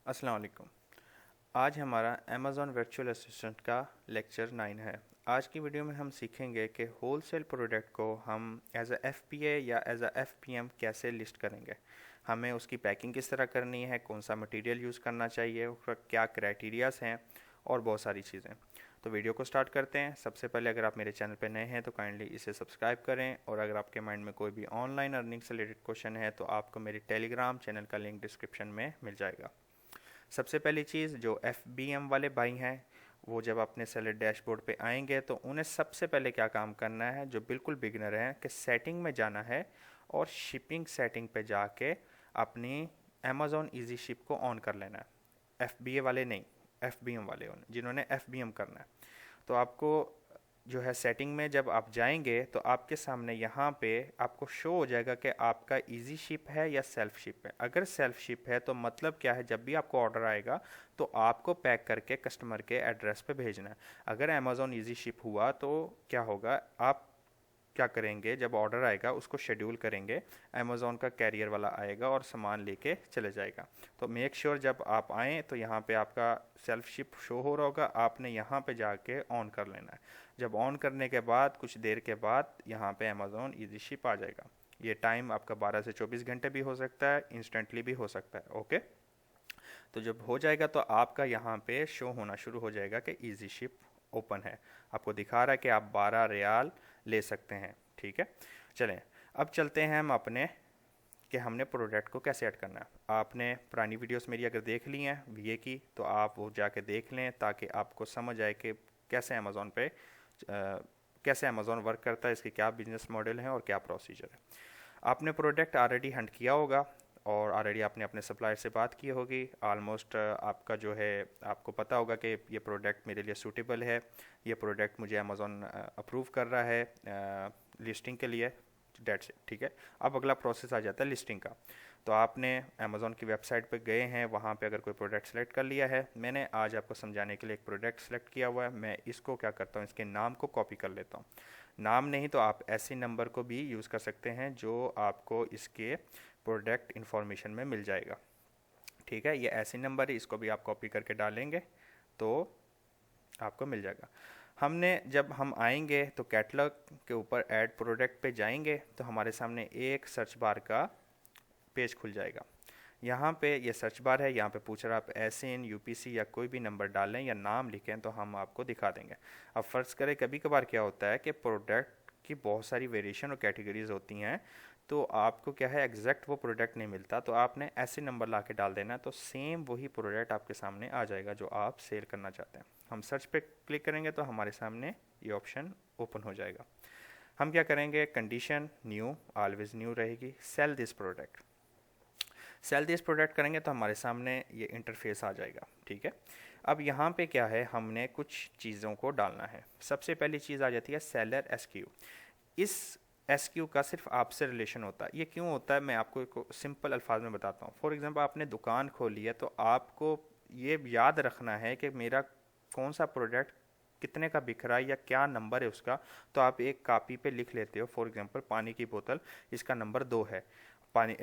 अस्सलाम वालेकुम। आज हमारा अमेज़ॉन वर्चुअल असिस्टेंट का लेक्चर 9 है। आज की वीडियो में हम सीखेंगे कि होलसेल प्रोडक्ट को हम एज अ एफपीए या एज अ एफपीएम कैसे लिस्ट करेंगे। हमें उसकी पैकिंग किस तरह करनी है, कौन सा मटेरियल यूज़ करना चाहिए, उसका क्या क्राइटेरियाज हैं और बहुत सारी चीज़ें। तो वीडियो को स्टार्ट करते हैं। सबसे पहले अगर आप मेरे चैनल पर नए हैं तो काइंडली इसे सब्सक्राइब करें, और अगर आपके माइंड में कोई भी ऑनलाइन अर्निंग से रिलेटेड क्वेश्चन है तो आपको मेरे टेलीग्राम चैनल का लिंक डिस्क्रिप्शन में मिल जाएगा। सबसे पहली चीज़, जो एफ वाले भाई हैं वो जब अपने सेलर डैशबोर्ड पे आएंगे तो उन्हें सबसे पहले क्या काम करना है, जो बिल्कुल बिगनर हैं, कि सेटिंग में जाना है और शिपिंग सेटिंग पे जाके अपनी अमेज़ॉन ईजी शिप को ऑन कर लेना है। एफ वाले नहीं, एफ वाले जिन्होंने एफ करना है। तो आपको जो है सेटिंग में जब आप जाएंगे तो आपके सामने यहाँ पे आपको शो हो जाएगा कि आपका इजी शिप है या सेल्फ शिप है। अगर सेल्फ शिप है तो मतलब क्या है, जब भी आपको ऑर्डर आएगा तो आपको पैक करके कस्टमर के एड्रेस पे भेजना है। अगर अमेज़ॉन इजी शिप हुआ तो क्या होगा, आप क्या करेंगे, जब ऑर्डर आएगा उसको शेड्यूल करेंगे, अमेज़ॉन का कैरियर वाला आएगा और सामान लेके चले जाएगा। तो मेक श्योर जब आप आएँ तो यहाँ पे आपका सेल्फ शिप शो हो रहा होगा, आपने यहाँ पे जाके ऑन कर लेना है। जब ऑन करने के बाद कुछ देर के बाद यहाँ पे अमेज़ॉन ईजी शिप आ जाएगा। ये टाइम आपका 12 से 24 घंटे भी हो सकता है, इंस्टेंटली भी हो सकता है। ओके, तो जब हो जाएगा तो आपका यहाँ पे शो होना शुरू हो जाएगा कि ईजी शिप ओपन है। आपको दिखा रहा है कि आप 12 रियाल ले सकते हैं। ठीक है, चलें अब चलते हैं हम अपने कि हमने प्रोडक्ट को कैसे ऐड करना है। आपने पुरानी वीडियोस मेरी अगर देख ली हैं वीए की तो आप वो जाके देख लें, ताकि आपको समझ आए कि कैसे अमेज़ॉन पे कैसे अमेज़ॉन वर्क करता है, इसके क्या बिजनेस मॉडल हैं और क्या प्रोसीजर है। आपने प्रोडक्ट ऑलरेडी हंट किया होगा और ऑलरेडी आपने अपने सप्लायर से बात की होगी। ऑलमोस्ट आपका जो है, आपको पता होगा कि ये प्रोडक्ट मेरे लिए सूटेबल है, ये प्रोडक्ट मुझे अमेज़ॉन अप्रूव कर रहा है लिस्टिंग के लिए। That's it. ठीक है, अब अगला प्रोसेस आ जाता है लिस्टिंग का। तो आपने अमेज़ॉन की वेबसाइट पे गए हैं, वहाँ पे अगर कोई प्रोडक्ट सेलेक्ट कर लिया है, मैंने आज आपको समझाने के लिए एक प्रोडक्ट सेलेक्ट किया हुआ है। मैं इसको क्या करता हूँ, इसके नाम को कॉपी कर लेता हूँ। नाम नहीं तो आप ऐसे नंबर को भी यूज़ कर सकते हैं जो आपको इसके प्रोडक्ट इन्फॉर्मेशन में मिल जाएगा। ठीक है, ये ऐसे नंबर है, इसको भी आप कॉपी करके डालेंगे तो आपको मिल जाएगा। हमने जब हम आएंगे तो कैटलॉग के ऊपर ऐड प्रोडक्ट पे जाएंगे तो हमारे सामने एक सर्च बार का पेज खुल जाएगा। यहाँ पे ये सर्च बार है, यहाँ पे पूछ रहा है आप एसएन यूपीसी या कोई भी नंबर डालें या नाम लिखें तो हम आपको दिखा देंगे। अब फ़र्ज़ करें कभी कभार क्या होता है कि प्रोडक्ट की बहुत सारी वेरिएशन और कैटेगरीज होती हैं, तो आपको क्या है एग्जैक्ट वो प्रोडक्ट नहीं मिलता, तो आपने ऐसे नंबर ला के डाल देना, तो सेम वही प्रोडक्ट आपके सामने आ जाएगा जो आप सेल करना चाहते हैं। हम सर्च पे क्लिक करेंगे तो हमारे सामने ये ऑप्शन ओपन हो जाएगा। हम क्या करेंगे, कंडीशन न्यू, ऑलवेज न्यू रहेगी, sell this product. Sell this product करेंगे तो हमारे सामने ये इंटरफेस आ जाएगा। ठीक है, अब यहाँ पे क्या है, हमने कुछ चीज़ों को डालना है। सबसे पहली चीज़ आ जाती है सेलर एसक्यू। इस एसक्यू का सिर्फ आपसे रिलेशन होता है। ये क्यों होता है मैं आपको एक सिंपल अल्फाज में बताता हूँ। फॉर एग्जांपल आपने दुकान खोली है तो आपको ये याद रखना है कि मेरा कौन सा प्रोडक्ट कितने का बिक रहा है या क्या नंबर है उसका, तो आप एक कापी पे लिख लेते हो। फॉर एग्जांपल पानी की बोतल, इसका नंबर 2 है, पानी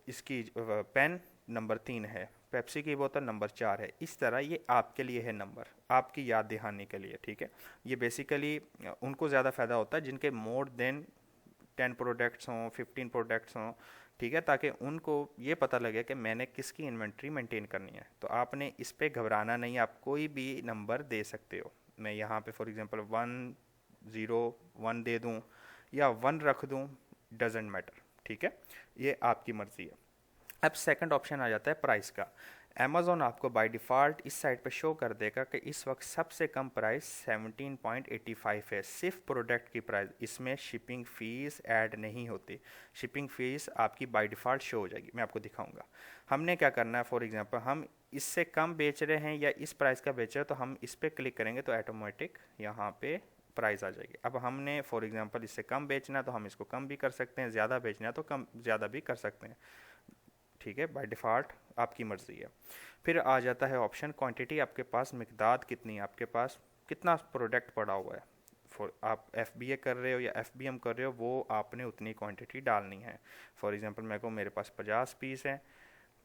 इसकी पेन नंबर 3 है, पेप्सी की बोतल नंबर 4 है। इस तरह ये आपके लिए है नंबर, आपकी याद दहानी के लिए। ठीक है, ये बेसिकली उनको ज़्यादा फ़ायदा होता है जिनके मोर देन 10 प्रोडक्ट्स हों, 15 प्रोडक्ट्स हों। ठीक है, ताकि उनको ये पता लगे कि मैंने किसकी इन्वेंट्री मेंटेन करनी है। तो आपने इस पर घबराना नहीं, आप कोई भी नंबर दे सकते हो। मैं यहाँ पे फॉर एग्जांपल 101 दे दूँ या 1 रख दूँ, डजेंट मैटर। ठीक है, ये आपकी मर्ज़ी है। अब सेकंड ऑप्शन आ जाता है प्राइस का। अमेज़ॉन आपको बाय डिफ़ॉल्ट इस साइड पे शो कर देगा कि इस वक्त सबसे कम प्राइस 17.85 है, सिर्फ प्रोडक्ट की प्राइस। इसमें शिपिंग फ़ीस ऐड नहीं होती, शिपिंग फ़ीस आपकी बाय डिफ़ॉल्ट शो हो जाएगी। मैं आपको दिखाऊंगा हमने क्या करना है। फॉर एग्जांपल हम इससे कम बेच रहे हैं या इस प्राइस का बेच रहे हैं, तो हम इस पर क्लिक करेंगे तो ऑटोमेटिक यहाँ पे प्राइस आ जाएगी। अब हमने फॉर एग्जांपल इससे कम बेचना है तो हम इसको कम भी कर सकते हैं, ज़्यादा बेचना है तो कम ज़्यादा भी कर सकते हैं। ठीक है, बाय डिफ़ॉल्ट आपकी मर्ज़ी है। फिर आ जाता है ऑप्शन क्वांटिटी, आपके पास मिकदार कितनी है, आपके पास कितना प्रोडक्ट पड़ा हुआ है। फॉर आप एफ कर रहे हो या एफ कर रहे हो, वो आपने उतनी क्वांटिटी डालनी है। फॉर एग्जांपल मेरे पास 50 पीस है,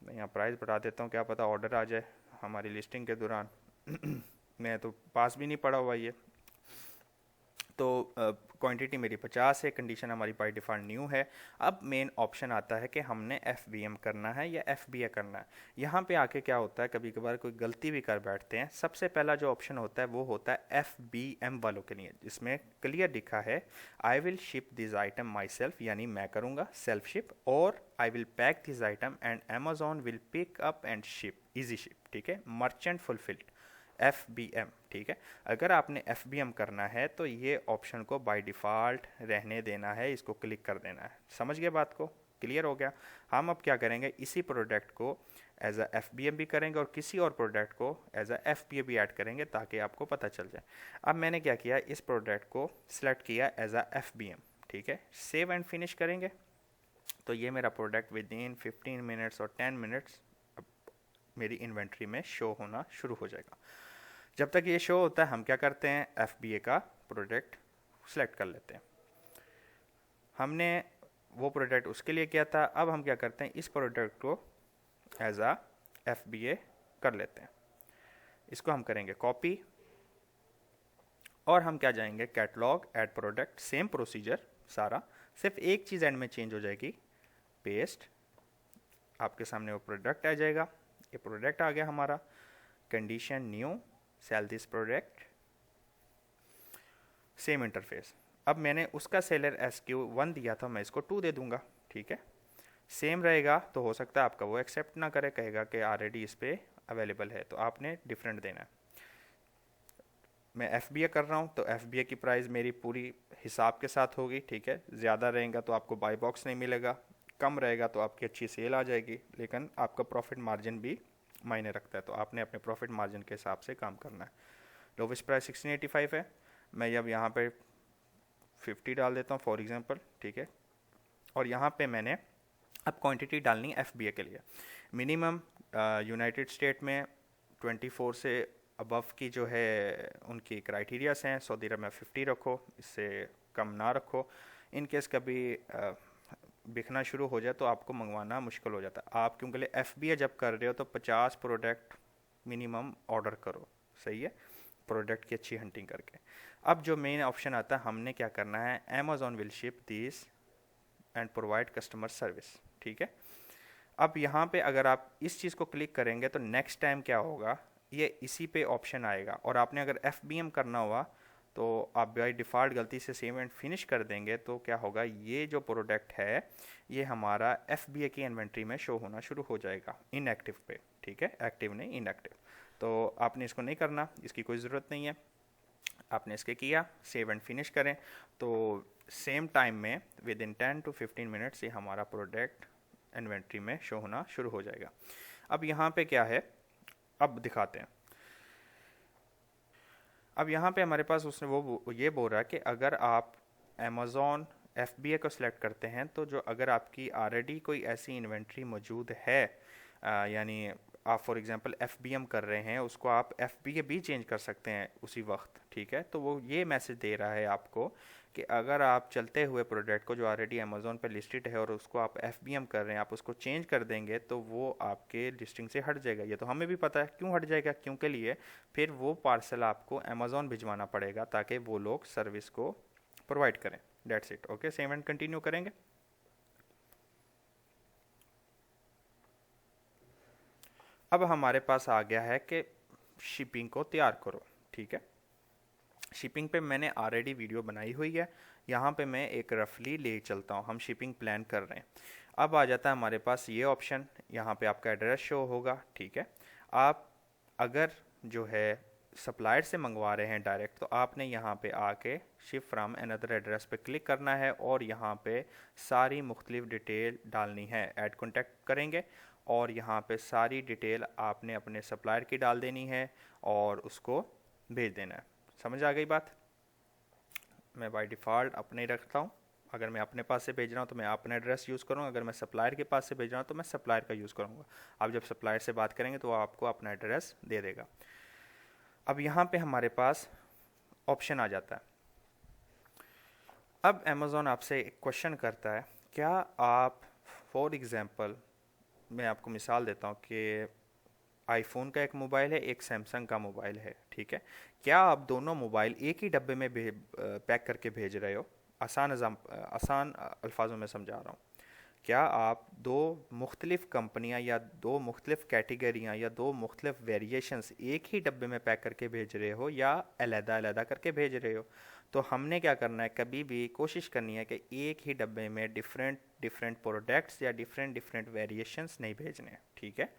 मैं यहाँ प्राइस बढ़ा देता हूँ, क्या पता ऑर्डर आ जाए हमारी लिस्टिंग के दौरान। मैं तो पास भी नहीं पड़ा हुआ ये। तो क्वांटिटी मेरी 50 है, कंडीशन हमारी बाय डिफ़ॉल्ट न्यू है। अब मेन ऑप्शन आता है कि हमने FBM करना है या FBA करना है। यहाँ पे आके क्या होता है, कभी कभार कोई गलती भी कर बैठते हैं। सबसे पहला जो ऑप्शन होता है वो होता है FBM वालों के लिए, जिसमें क्लियर लिखा है I will ship this item myself, यानी मैं करूँगा सेल्फ शिप, और I will pack this item and Amazon will pick up and ship, easy ship, ठीक है, मर्चेंट फुलफिल्ड, FBM, ठीक है। अगर आपने FBM करना है तो ये ऑप्शन को बाय डिफ़ॉल्ट रहने देना है, इसको क्लिक कर देना है। समझ गए बात को? क्लियर हो गया। हम अब क्या करेंगे, इसी प्रोडक्ट को एज अ FBM भी करेंगे और किसी और प्रोडक्ट को एज अ FBA भी ऐड करेंगे ताकि आपको पता चल जाए। अब मैंने क्या किया, इस प्रोडक्ट को सिलेक्ट किया एज अ FBM, ठीक है। सेव एंड फिनिश करेंगे तो ये मेरा प्रोडक्ट विद इन 15 मिनट्स और 10 मिनट्स मेरी इन्वेंट्री में शो होना शुरू हो जाएगा। जब तक ये शो होता है हम क्या करते हैं, FBA का प्रोडक्ट सेलेक्ट कर लेते हैं। हमने वो प्रोडक्ट उसके लिए किया था, अब हम क्या करते हैं, इस प्रोडक्ट को एज आ FBA कर लेते हैं। इसको हम करेंगे कॉपी और हम क्या जाएंगे catalogue, add product, same procedure सारा, सिर्फ एक चीज़ एंड में चेंज हो जाएगी, पेस्ट, आपके सामने वो प्रोडक्ट आ जाएगा। ये प्रोडक्ट आ गया हमारा, condition new, sell this product, same interface. अब मैंने उसका सेलर SQ1 दिया था, मैं इसको 2 दे दूंगा, ठीक है। सेम रहेगा तो हो सकता है आपका वो एक्सेप्ट ना करे, कहेगा कि ऑलरेडी इस पे अवेलेबल है, तो आपने डिफरेंट देना है। मैं FBA कर रहा हूँ तो FBA की प्राइस मेरी पूरी हिसाब के साथ होगी, ठीक है। ज़्यादा रहेगा तो आपको बाई बॉक्स नहीं मिलेगा, कम रहेगा तो आपकी अच्छी सेल आ जाएगी, लेकिन आपका प्रॉफिट मार्जिन भी मायने रखता है, तो आपने अपने प्रॉफिट मार्जिन के हिसाब से काम करना है। लोवेस्ट प्राइस 1685 है, मैं अब यहाँ पे 50 डाल देता हूँ फॉर एग्जांपल, ठीक है। और यहाँ पे मैंने अब क्वांटिटी डालनी है FBA के लिए। मिनिमम यूनाइटेड स्टेट में 24 से अबव की जो है उनकी क्राइटेरियाज हैं। सऊदी अरब में 50 रखो, इससे कम ना रखो। इन केस कभी बिकना शुरू हो जाए तो आपको मंगवाना मुश्किल हो जाता है। आप क्योंकि FBA जब कर रहे हो तो 50 प्रोडक्ट मिनिमम ऑर्डर करो, सही है, प्रोडक्ट की अच्छी हंटिंग करके। अब जो मेन ऑप्शन आता है, हमने क्या करना है, Amazon will ship this and provide customer service, ठीक है। अब यहाँ पे अगर आप इस चीज़ को क्लिक करेंगे तो नेक्स्ट टाइम क्या होगा, ये इसी पे ऑप्शन आएगा। और आपने अगर FBM करना हुआ तो आप बाई डिफ़ॉल्ट गलती से सेव एंड फिनिश कर देंगे तो क्या होगा, ये जो प्रोडक्ट है ये हमारा FBA की इन्वेंट्री में शो होना शुरू हो जाएगा इनएक्टिव पे, ठीक है, एक्टिव नहीं इनएक्टिव। तो आपने इसको नहीं करना, इसकी कोई ज़रूरत नहीं है। आपने इसके किया, सेव एंड फिनिश करें तो सेम टाइम में विद इन 10 to 15 मिनट्स ये हमारा प्रोडक्ट इन्वेंट्री में शो होना शुरू हो जाएगा। अब यहाँ पे क्या है, अब दिखाते हैं। अब यहाँ पे हमारे पास उसने वो ये बोल रहा है कि अगर आप अमेज़ॉन FBA को सिलेक्ट करते हैं तो जो अगर आपकी ऑलरेडी कोई ऐसी इन्वेंट्री मौजूद है, यानी आप फॉर एग्जांपल FBM कर रहे हैं, उसको आप FBA भी चेंज कर सकते हैं उसी वक्त, ठीक है। तो वो ये मैसेज दे रहा है आपको कि अगर आप चलते हुए प्रोडक्ट को जो ऑलरेडी अमेज़ॉन पे लिस्टेड है और उसको आप FBM कर रहे हैं, आप उसको चेंज कर देंगे तो वो आपके लिस्टिंग से हट जाएगा। ये तो हमें भी पता है क्यों हट जाएगा, क्यों के लिए, फिर वो पार्सल आपको अमेज़ॉन भिजवाना पड़ेगा ताकि वो लोग सर्विस को प्रोवाइड करें। That's it, okay. Same and continue करेंगे। अब हमारे पास आ गया है कि शिपिंग को तैयार करो, ठीक है। शिपिंग पे मैंने ऑलरेडी वीडियो बनाई हुई है, यहाँ पे मैं एक रफली ले चलता हूँ। हम शिपिंग प्लान कर रहे हैं। अब आ जाता है हमारे पास ये ऑप्शन, यहाँ पे आपका एड्रेस शो होगा, ठीक है। आप अगर जो है सप्लायर से मंगवा रहे हैं डायरेक्ट तो आपने यहाँ पे आके शिप फ्राम अनदर एड्रेस पे क्लिक करना है और यहाँ पे सारी मुख्तलिफ डिटेल डालनी है। ऐड कॉन्टैक्ट करेंगे और यहाँ पे सारी डिटेल आपने अपने सप्लायर की डाल देनी है और उसको भेज देना है। समझ आ गई बात? मैं बाय डिफ़ॉल्ट अपने ही रखता हूँ। अगर मैं अपने पास से भेज रहा हूँ तो मैं अपना एड्रेस यूज़ करूँगा, अगर मैं सप्लायर के पास से भेज रहा हूँ तो मैं सप्लायर का यूज़ करूँगा। आप जब सप्लायर से बात करेंगे तो वो आपको अपना एड्रेस दे देगा। अब यहाँ पे हमारे पास ऑप्शन आ जाता है। अब अमेज़ॉन आपसे एक क्वेश्चन करता है, क्या आप फॉर एग्ज़ाम्पल मैं आपको मिसाल देता हूँ कि आईफोन का एक मोबाइल है, एक सैमसंग का मोबाइल है, ठीक है। क्या आप दोनों मोबाइल एक ही डब्बे में पैक करके भेज रहे हो? आसान अल्फाजों में समझा रहा हूँ। क्या आप दो मुख्तलिफ कंपनियां या दो मुख्तलिफ कैटेगरियां या दो मुख्तलिफ वेरिएशंस एक ही डब्बे में पैक करके भेज रहे हो या अलहदा अलहदा करके भेज रहे हो? तो हमने क्या करना है, कभी भी कोशिश करनी है कि एक ही डब्बे में डिफरेंट डिफरेंट प्रोडक्ट्स या डिफरेंट डिफरेंट वेरिएशंस नहीं भेजने, ठीक है।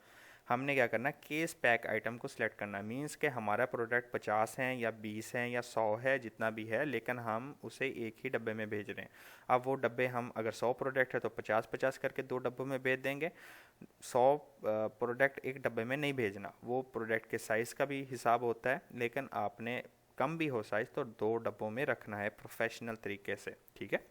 हमने क्या करना है, केस पैक आइटम को सिलेक्ट करना है। मींस कि हमारा प्रोडक्ट 50 हैं या 20 हैं या 100 है, जितना भी है, लेकिन हम उसे एक ही डब्बे में भेज रहे हैं। अब वो डब्बे हम, अगर 100 प्रोडक्ट है तो 50-50 करके दो डब्बों में भेज देंगे। 100 प्रोडक्ट एक डब्बे में नहीं भेजना, वो प्रोडक्ट के साइज़ का भी हिसाब होता है, लेकिन आपने कम भी हो साइज़ तो दो डब्बों में रखना है प्रोफेशनल तरीके से, ठीक है।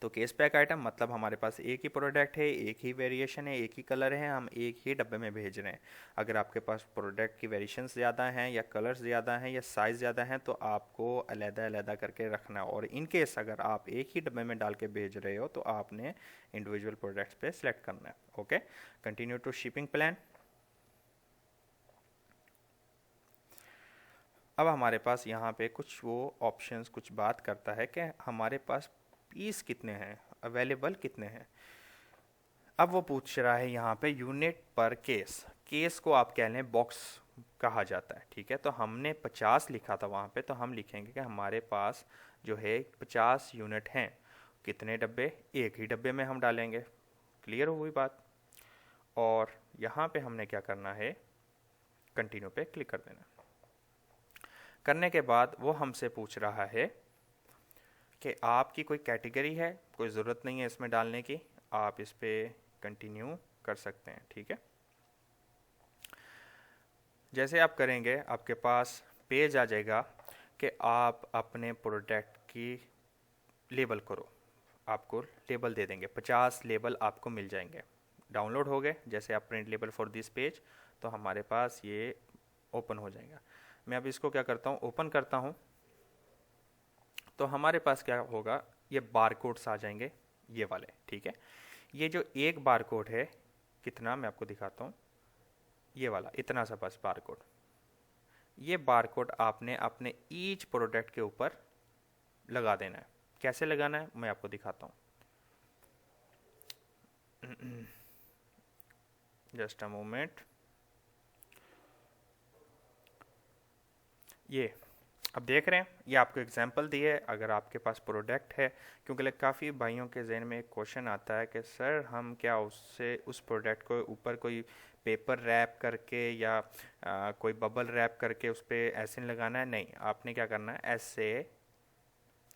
तो केस पैक आइटम मतलब हमारे पास एक ही प्रोडक्ट है, एक ही वेरिएशन है, एक ही कलर है, हम एक ही डब्बे में भेज रहे हैं। अगर आपके पास प्रोडक्ट की वेरिएशंस ज़्यादा हैं या कलर्स ज़्यादा हैं या साइज़ ज़्यादा हैं तो आपको अलहदा अलहदा करके रखना है। और इन केस अगर आप एक ही डब्बे में डाल के भेज रहे हो तो आपने इंडिविजुअल प्रोडक्ट्स पे सिलेक्ट करना है। Okay, continue to shipping plan. अब हमारे पास यहाँ पे कुछ वो ऑप्शंस कुछ बात करता है कि हमारे पास पीस कितने हैं, अवेलेबल कितने हैं। अब वो पूछ रहा है यहाँ पे यूनिट पर केस। केस को आप कह लें बॉक्स कहा जाता है, ठीक है। तो हमने 50 लिखा था वहाँ पे, तो हम लिखेंगे कि हमारे पास जो है 50 यूनिट हैं। कितने डब्बे? एक ही डब्बे में हम डालेंगे। क्लियर हुई बात? और यहाँ पे हमने क्या करना है, कंटिन्यू पे क्लिक कर देना। करने के बाद वो हमसे पूछ रहा है कि आपकी कोई कैटेगरी है, कोई ज़रूरत नहीं है इसमें डालने की, आप इस पर कंटिन्यू कर सकते हैं, ठीक है। जैसे आप करेंगे आपके पास पेज आ जाएगा कि आप अपने प्रोडक्ट की लेबल करो। आपको लेबल दे देंगे, 50 लेबल आपको मिल जाएंगे। डाउनलोड हो गए। जैसे आप print label for this page, तो हमारे पास ये ओपन हो जाएगा। मैं अब इसको क्या करता हूँ, ओपन करता हूँ। तो हमारे पास क्या होगा, ये बारकोड्स आ जाएंगे, ये वाले, ठीक है। ये जो एक बारकोड है, कितना मैं आपको दिखाता हूँ, ये वाला इतना सा बस बारकोड। ये बारकोड आपने अपने ईच प्रोडक्ट के ऊपर लगा देना है। कैसे लगाना है मैं आपको दिखाता हूँ। Just a moment. ये अब देख रहे हैं, ये आपको एग्जांपल दी है। अगर आपके पास प्रोडक्ट है, क्योंकि काफ़ी भाइयों के जहन में एक क्वेश्चन आता है कि सर हम क्या उससे उस प्रोडक्ट को ऊपर कोई पेपर रैप करके या कोई बबल रैप करके उस पर ऐसे लगाना है? नहीं, आपने क्या करना है, ऐसे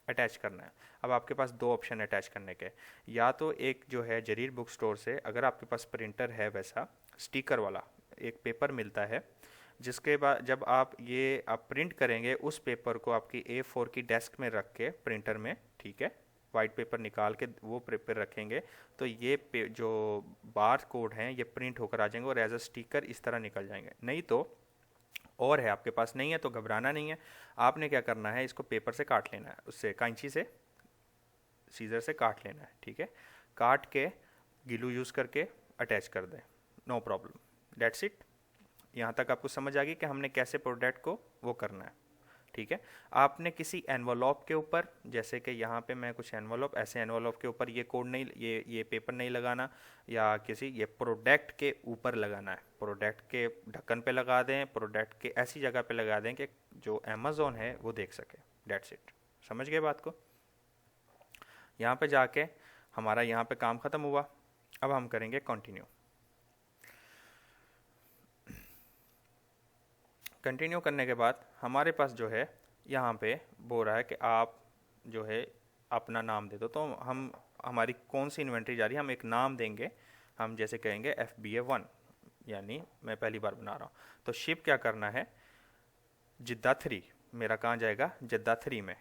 अटैच करना है। अब आपके पास दो ऑप्शन अटैच करने के, या तो एक जो है जरीर बुक स्टोर से, अगर आपके पास प्रिंटर है वैसा स्टिकर वाला एक पेपर मिलता है, जिसके बाद जब आप प्रिंट करेंगे उस पेपर को आपकी A4 की डेस्क में रख के प्रिंटर में, ठीक है, वाइट पेपर निकाल के वो पेपर रखेंगे तो ये जो बार कोड हैं ये प्रिंट होकर आ जाएंगे और एज अ स्टिकर इस तरह निकल जाएंगे। नहीं तो और है, आपके पास नहीं है तो घबराना नहीं है। आपने क्या करना है, इसको पेपर से काट लेना है, उससे कैंची से, सीजर से काट लेना है, ठीक है। काट के गिलू यूज़ करके अटैच कर दें, नो प्रॉब्लम, डेट्स इट। यहाँ तक आपको समझ आ गई कि हमने कैसे प्रोडक्ट को वो करना है, ठीक है। आपने किसी एनवलॉप के ऊपर, जैसे कि यहाँ पे मैं कुछ एनवलॉप, ऐसे एनवलॉप के ऊपर ये कोड नहीं, ये पेपर नहीं लगाना, या किसी ये प्रोडक्ट के ऊपर लगाना है। प्रोडक्ट के ढक्कन पे लगा दें, प्रोडक्ट के ऐसी जगह पे लगा दें कि जो अमेज़ॉन है वो देख सके। That's it. समझ गए बात को? यहाँ पे जाके हमारा यहाँ पे काम ख़त्म हुआ। अब हम करेंगे कंटिन्यू। कंटिन्यू करने के बाद हमारे पास जो है यहाँ पे बोल रहा है कि आप जो है अपना नाम दे दो। तो हम, हमारी कौन सी इन्वेंट्री जा रही है, हम एक नाम देंगे। हम जैसे कहेंगे FBA 1, यानी मैं पहली बार बना रहा हूँ। तो शिप क्या करना है, जिद्दा 3। मेरा कहाँ जाएगा, जिद्दा 3 में।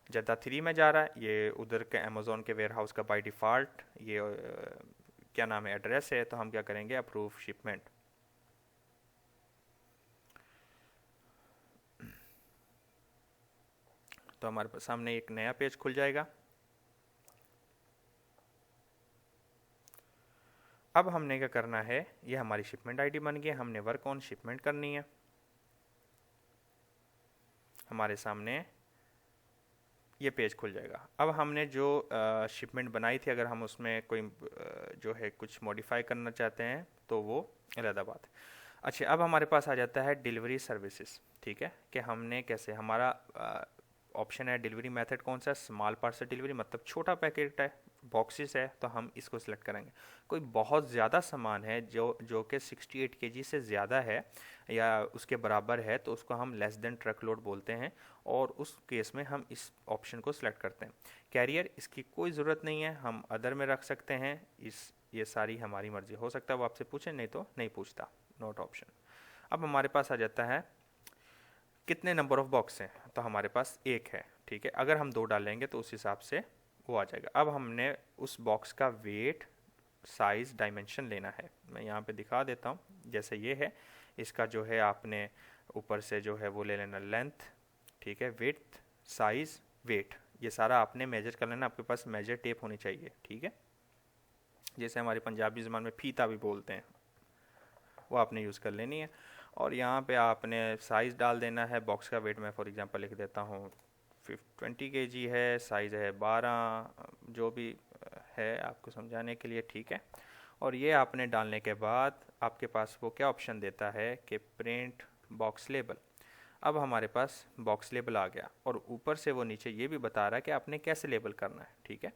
जिद्दा 3 में जा रहा है, ये उधर के अमेज़ॉन के वेयर हाउस का बाय डिफ़ॉल्ट ये क्या नाम है, एड्रेस है। तो हम क्या करेंगे, अप्रूव शिपमेंट। तो हमारे सामने एक नया पेज खुल जाएगा। अब हमने क्या करना है, ये हमारी शिपमेंट आईडी बन गई, हमने वर्क ऑन शिपमेंट करनी है। हमारे सामने ये पेज खुल जाएगा। अब हमने जो शिपमेंट बनाई थी, अगर हम उसमें कोई जो है कुछ मॉडिफाई करना चाहते हैं तो वो अलग बात है। अच्छा, अब हमारे पास आ जाता है डिलीवरी सर्विसेज। ठीक है, कि हमने कैसे, हमारा ऑप्शन है डिलीवरी मेथड कौन सा, स्मॉल पार्सल डिलीवरी, मतलब छोटा पैकेट है, बॉक्सेस है, तो हम इसको सिलेक्ट करेंगे। कोई बहुत ज़्यादा सामान है जो कि 68 kg से ज़्यादा है या उसके बराबर है, तो उसको हम लेस देन ट्रक लोड बोलते हैं, और उस केस में हम इस ऑप्शन को सिलेक्ट करते हैं। कैरियर, इसकी कोई ज़रूरत नहीं है, हम अदर में रख सकते हैं। ये सारी हमारी मर्ज़ी, हो सकता है वो आपसे पूछे, नहीं तो नहीं पूछता, नोट ऑप्शन। अब हमारे पास आ जाता है कितने नंबर ऑफ बॉक्स हैं, तो हमारे पास एक है। ठीक है, अगर हम 2 डालेंगे तो उस हिसाब से वो आ जाएगा। अब हमने उस बॉक्स का वेट, साइज़, डायमेंशन लेना है। मैं यहाँ पे दिखा देता हूँ, जैसे ये है, इसका जो है आपने ऊपर से जो है वो ले लेना लेंथ, ठीक है, विड्थ, साइज़, वेट, ये सारा आपने मेजर कर लेना। आपके पास मेजर टेप होनी चाहिए। ठीक है, जैसे हमारे पंजाबी ज़बान में फीता भी बोलते हैं, वो आपने यूज़ कर लेनी है। और यहाँ पे आपने साइज़ डाल देना है। बॉक्स का वेट मैं फॉर एग्जांपल लिख देता हूँ 20 kg है, साइज़ है 12, जो भी है आपको समझाने के लिए। ठीक है, और ये आपने डालने के बाद आपके पास वो क्या ऑप्शन देता है कि प्रिंट बॉक्स लेबल। अब हमारे पास बॉक्स लेबल आ गया, और ऊपर से वो नीचे ये भी बता रहा है कि आपने कैसे लेबल करना है। ठीक है,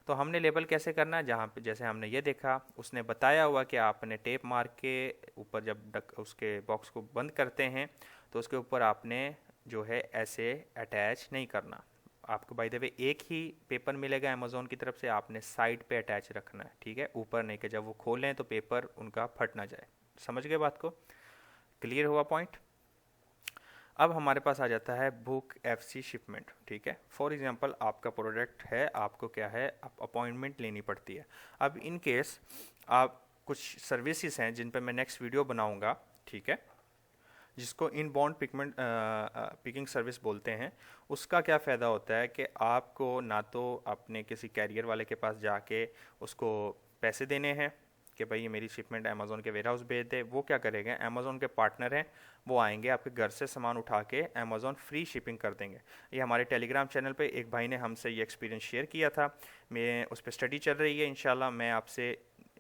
तो हमने लेबल कैसे करना है, जहाँ पे जैसे हमने ये देखा, उसने बताया हुआ कि आपने टेप मार के ऊपर जब उसके बॉक्स को बंद करते हैं तो उसके ऊपर आपने जो है ऐसे अटैच नहीं करना। आपको बाय द वे एक ही पेपर मिलेगा अमेज़ॉन की तरफ से, आपने साइड पे अटैच रखना है। ठीक है, ऊपर नहीं, कि जब वो खोलें तो पेपर उनका फट ना जाए। समझ गए बात को? क्लियर हुआ पॉइंट? अब हमारे पास आ जाता है बुक एफसी शिपमेंट। ठीक है, फॉर एग्जांपल आपका प्रोडक्ट है, आपको क्या है, आप अपॉइंटमेंट लेनी पड़ती है। अब इन केस आप कुछ सर्विसेज हैं जिन पे मैं नेक्स्ट वीडियो बनाऊंगा, ठीक है, जिसको इनबाउंड पिकिंग सर्विस बोलते हैं। उसका क्या फ़ायदा होता है कि आपको ना तो अपने किसी कैरियर वाले के पास जाके उसको पैसे देने हैं कि भाई ये मेरी शिपमेंट अमेज़ॉन के वेयर हाउस भेज दे। वो क्या करेंगे, अमेज़ॉन के पार्टनर हैं, वो आएंगे आपके घर से सामान उठा के अमेज़ॉन फ्री शिपिंग कर देंगे। ये हमारे टेलीग्राम चैनल पे एक भाई ने हमसे ये एक्सपीरियंस शेयर किया था। मैं उस पर स्टडी चल रही है, इंशाल्लाह मैं आपसे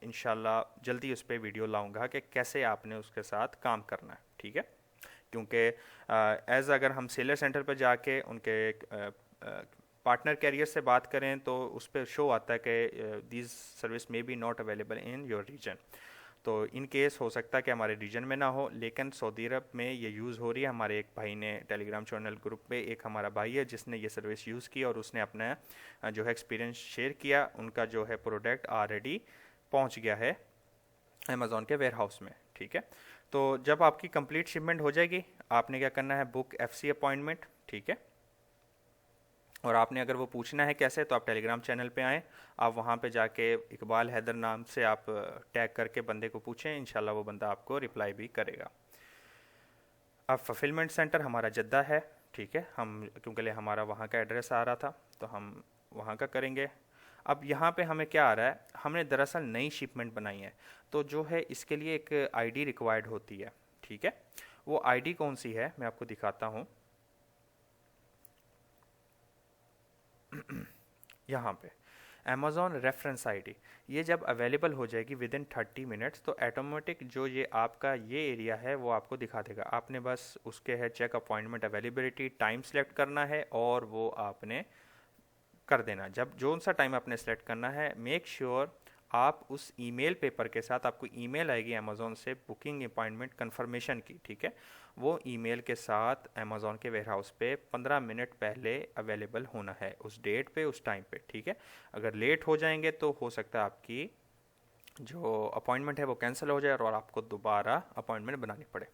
इंशाल्लाह जल्दी उस पर वीडियो लाऊंगा कि कैसे आपने उसके साथ काम करना है। ठीक है, क्योंकि एज अगर हम सेलर सेंटर पर जाके उनके पार्टनर कैरियर से बात करें तो उस पर शो आता है कि this service may be not available in your region. तो इन केस हो सकता है कि हमारे रीजन में ना हो, लेकिन सऊदी अरब में ये यूज़ हो रही है। हमारे एक भाई ने टेलीग्राम चैनल ग्रुप पे, एक हमारा भाई है जिसने ये सर्विस यूज़ की और उसने अपना जो है एक्सपीरियंस शेयर किया। उनका जो है प्रोडक्ट ऑलरेडी पहुंच गया है अमेज़ॉन के वेयर हाउस में। ठीक है, तो जब आपकी कंप्लीट शिपमेंट हो जाएगी, आपने क्या करना है, बुक एफसी अपॉइंटमेंट। ठीक है, और आपने अगर वो पूछना है कैसे, तो आप टेलीग्राम चैनल पे आएँ, आप वहाँ पे जाके इकबाल हैदर नाम से आप टैग करके बंदे को पूछें, इंशाल्लाह वो बंदा आपको रिप्लाई भी करेगा। अब फुलफिलमेंट सेंटर हमारा जद्दा है। ठीक है, हम क्योंकि हमारा वहाँ का एड्रेस आ रहा था तो हम वहाँ का करेंगे। अब यहाँ पे हमें क्या आ रहा है, हमने दरअसल नई शिपमेंट बनाई है, तो जो है इसके लिए एक आईडी रिक्वायर्ड होती है। ठीक है, वो आईडी कौन सी है मैं आपको दिखाता हूँ। यहाँ पे अमेज़ॉन रेफरेंस आईडी, ये जब अवेलेबल हो जाएगी विद इन 30 मिनट्स, तो ऑटोमेटिक जो ये आपका ये एरिया है वो आपको दिखा देगा। आपने बस उसके है check appointment availability, time select करना है और वो आपने कर देना। जब जो सा टाइम आपने सेलेक्ट करना है, मेक श्योर आप उस ईमेल पेपर के साथ, आपको ईमेल आएगी अमेज़ॉन से बुकिंग अपॉइंटमेंट कंफर्मेशन की। ठीक है, वो ईमेल के साथ अमेज़ॉन के वेयर हाउस पे 15 मिनट पहले अवेलेबल होना है, उस डेट पे, उस टाइम पे। ठीक है, अगर लेट हो जाएंगे तो हो सकता है आपकी जो अपॉइंटमेंट है वो कैंसिल हो जाए और आपको दोबारा अपॉइंटमेंट बनानी पड़े।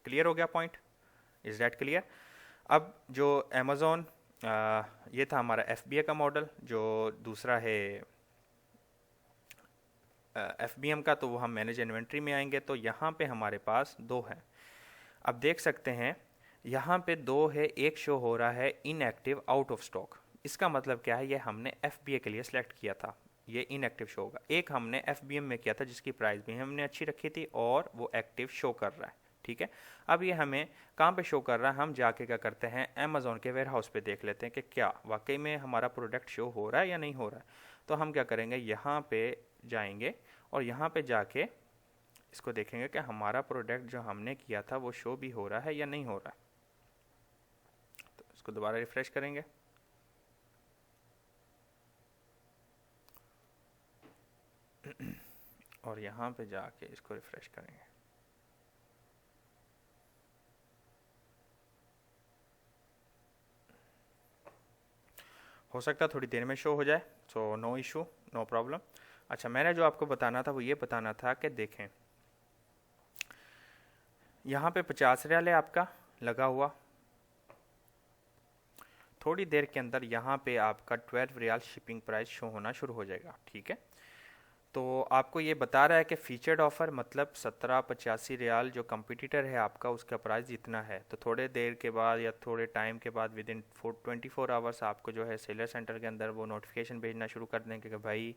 क्लियर हो गया पॉइंट? Is that clear? अब जो अमेज़ॉन, ये था हमारा FBA का मॉडल। जो दूसरा है FBM का, तो वो हम मैनेज इन्वेंट्री में आएंगे। तो यहाँ पे हमारे पास 2 हैं, अब देख सकते हैं यहाँ पे 2 है, एक शो हो रहा है इनएक्टिव, आउट ऑफ स्टॉक। इसका मतलब क्या है, ये हमने FBA के लिए सिलेक्ट किया था। ये इनएक्टिव शो होगा। एक हमने FBM में किया था जिसकी प्राइस भी हमने अच्छी रखी थी और वो एक्टिव शो कर रहा है, ठीक है। अब ये हमें कहाँ पे शो कर रहा है, हम जाके क्या करते हैं अमेज़ॉन के वेयर हाउस पे देख लेते हैं कि क्या वाकई में हमारा प्रोडक्ट शो हो रहा है या नहीं हो रहा है। तो हम क्या करेंगे, यहाँ पे जाएंगे और यहाँ पे जाके इसको देखेंगे कि हमारा प्रोडक्ट जो हमने किया था वो शो भी हो रहा है या नहीं हो रहा है। तो इसको दोबारा रिफ्रेश करेंगे। और यहाँ पे जाके इसको रिफ्रेश करेंगे। हो सकता है थोड़ी देर में शो हो जाए, so no issue, no problem. अच्छा, मैंने जो आपको बताना था वो ये बताना था कि देखें यहाँ पे 50 रियाल है आपका लगा हुआ, थोड़ी देर के अंदर यहाँ पे आपका 12 रियाल शिपिंग प्राइस शो होना शुरू हो जाएगा, ठीक है। तो आपको ये बता रहा है कि फीचर्ड ऑफ़र मतलब 1785 रियाल जो कंपटीटर है आपका उसका प्राइस इतना है। तो थोड़े देर के बाद या थोड़े टाइम के बाद विद इन 24 आवर्स आपको जो है सेलर सेंटर के अंदर वो नोटिफिकेशन भेजना शुरू कर देंगे कि भाई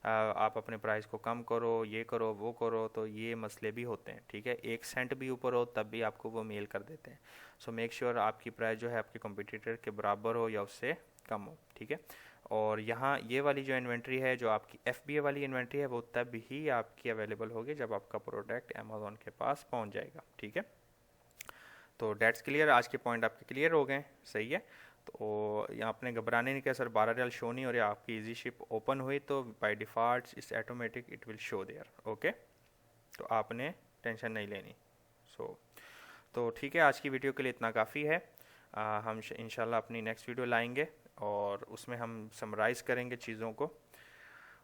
आप अपने प्राइस को कम करो, ये करो, वो करो। तो ये मसले भी होते हैं, ठीक है। 1 सेंट भी ऊपर हो तब भी आपको वो मेल कर देते हैं। सो मेक श्योर आपकी प्राइस जो है आपके कंपटीटर के बराबर हो या उससे कम हो, ठीक है। और यहाँ ये वाली जो इन्वेंट्री है, जो आपकी FBA वाली इन्वेंट्री है, वो तब ही आपकी अवेलेबल होगी जब आपका प्रोडक्ट अमेज़ॉन के पास पहुँच जाएगा, ठीक है। तो डेट्स क्लियर, आज के पॉइंट आपके क्लियर हो गए, सही है। तो यहाँ आपने घबराने नहीं किया सर 12 रियाल शो नहीं हो रहा, आपकी इजी शिप ओपन हुई तो बाय डिफ़ॉल्ट इस automatic it will show their, okay. तो आपने टेंशन नहीं लेनी। तो ठीक है, आज की वीडियो के लिए इतना काफ़ी है। हम इंशाल्लाह अपनी नेक्स्ट वीडियो लाएंगे और उसमें हम समराइज़ करेंगे चीज़ों को,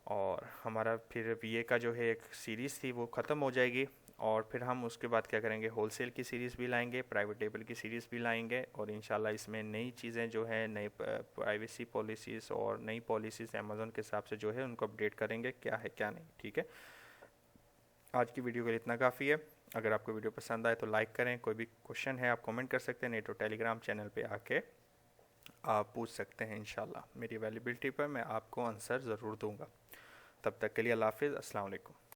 और हमारा फिर VA का जो है एक सीरीज़ थी वो ख़त्म हो जाएगी। और फिर हम उसके बाद क्या करेंगे, होलसेल की सीरीज़ भी लाएंगे, प्राइवेट लेबल की सीरीज़ भी लाएंगे, और इंशाल्लाह इसमें नई चीज़ें जो है, नई प्राइवेसी पॉलिसीज़ और नई पॉलिसीज़ अमेज़ॉन के हिसाब से जो है उनको अपडेट करेंगे, क्या है क्या नहीं, ठीक है। आज की वीडियो के लिए इतना काफ़ी है। अगर आपको वीडियो पसंद आए तो लाइक करें, कोई भी क्वेश्चन है आप कमेंट कर सकते हैं, नहीं तो टेलीग्राम चैनल पे आके आप पूछ सकते हैं। इंशाल्लाह मेरी अवेलेबिलिटी पर मैं आपको आंसर ज़रूर दूंगा। तब तक के लिए अल्लाह हाफ़िज़, अस्सलाम वालेकुम।